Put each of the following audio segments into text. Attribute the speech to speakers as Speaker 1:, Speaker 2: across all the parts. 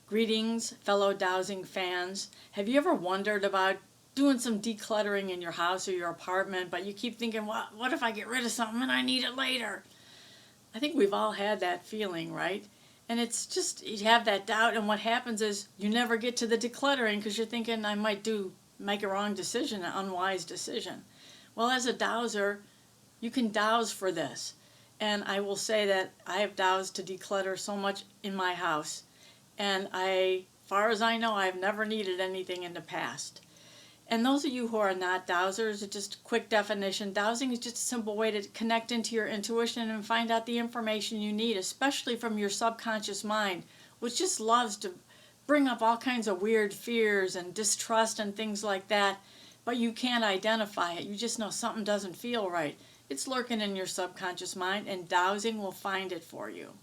Speaker 1: Greetings, fellow Dowsing fans. Have you ever wondered about doing some decluttering in your house or your apartment, but you keep thinking, what if I get rid of something and I need it later? I think we've all had that feeling, right? And it's just, you have that doubt, and what happens is you never get to the decluttering because you're thinking, I might make a wrong decision, an unwise decision. Well, as a dowser, you can douse for this. And I will say that I have dowsed to declutter so much in my house. And far as I know, I've never needed anything in the past. And those of you who are not dowsers, just quick definition, dowsing is just a simple way to connect into your intuition and find out the information you need, especially from your subconscious mind, which just loves to bring up all kinds of weird fears and distrust and things like that, but you can't identify it. You just know something doesn't feel right. It's lurking in your subconscious mind, and dowsing will find it for you.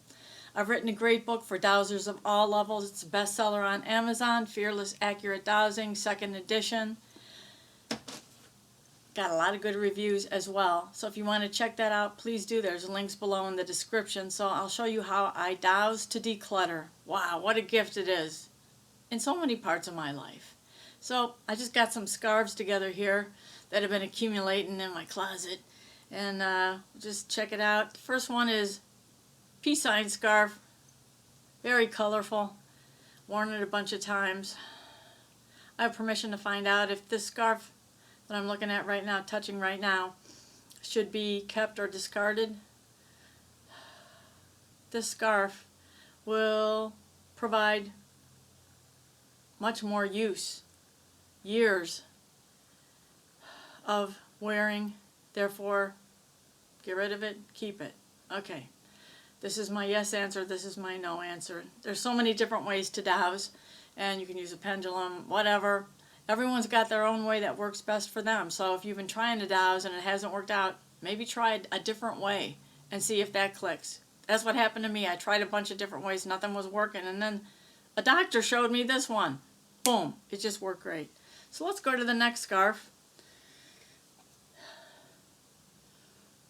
Speaker 1: I've written a great book for dowsers of all levels. It's a bestseller on Amazon, Fearless Accurate Dowsing, 2nd edition. Got a lot of good reviews as well. So if you want to check that out, please do. There's links below in the description. So I'll show you how I douse to declutter. Wow, what a gift it is in so many parts of my life. So I just got some scarves together here that have been accumulating in my closet. And just check it out. The first one is peace sign scarf, very colorful, worn it a bunch of times. I have permission to find out if this scarf that I'm looking at right now, touching right now, should be kept or discarded. This scarf will provide much more use, years of wearing, therefore get rid of it, keep it. Okay. This is my yes answer, this is my no answer. There's so many different ways to douse, and you can use a pendulum, whatever. Everyone's got their own way that works best for them. So if you've been trying to douse and it hasn't worked out, maybe try a different way and see if that clicks. That's what happened to me. I tried a bunch of different ways, nothing was working, and then a doctor showed me this one. Boom, it just worked great. So let's go to the next scarf.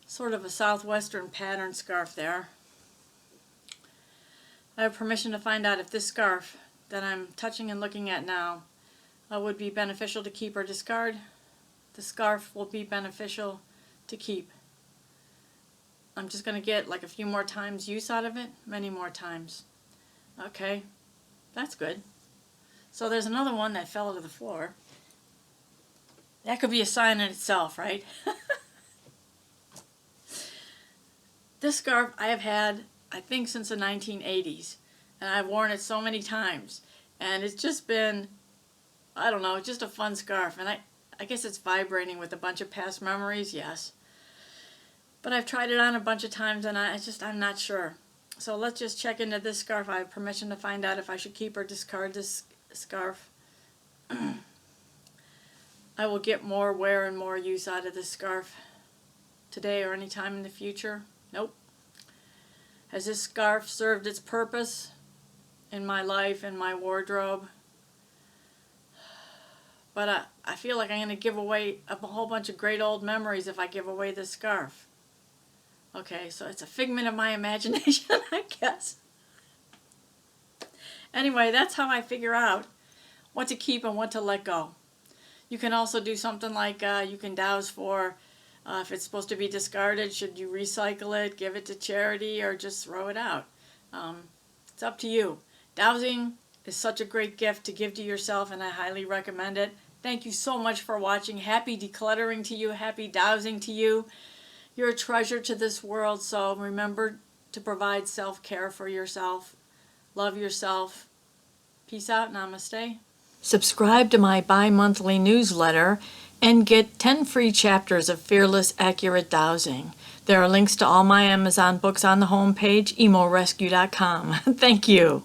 Speaker 1: Sort of a southwestern pattern scarf there. I have permission to find out if this scarf that I'm touching and looking at now would be beneficial to keep or discard. The scarf will be beneficial to keep. I'm just going to get like a few more times use out of it, many more times. Okay, that's good. So there's another one that fell to the floor. That could be a sign in itself, right? This scarf I have had, I think, since the 1980s, and I've worn it so many times, and it's just been, I don't know, just a fun scarf. And I guess it's vibrating with a bunch of past memories, yes, but I've tried it on a bunch of times, and I'm not sure. So let's just check into this scarf. I have permission to find out if I should keep or discard this scarf. I will get more wear and more use out of this scarf today or any time in the future. Nope. Has this scarf served its purpose in my life, in my wardrobe? But I feel like I'm going to give away a whole bunch of great old memories if I give away this scarf. Okay, so it's a figment of my imagination, I guess. Anyway, that's how I figure out what to keep and what to let go. You can also do something like you can douse for if it's supposed to be discarded, should you recycle it, give it to charity, or just throw it out? It's up to you. Dowsing is such a great gift to give to yourself, and I highly recommend it. Thank you so much for watching. Happy decluttering to you. Happy dowsing to you. You're a treasure to this world, so remember to provide self-care for yourself. Love yourself. Peace out. Namaste. Subscribe to my bi-monthly newsletter and get 10 free chapters of Fearless Accurate Dowsing. There are links to all my Amazon books on the homepage, emorescue.com. Thank you.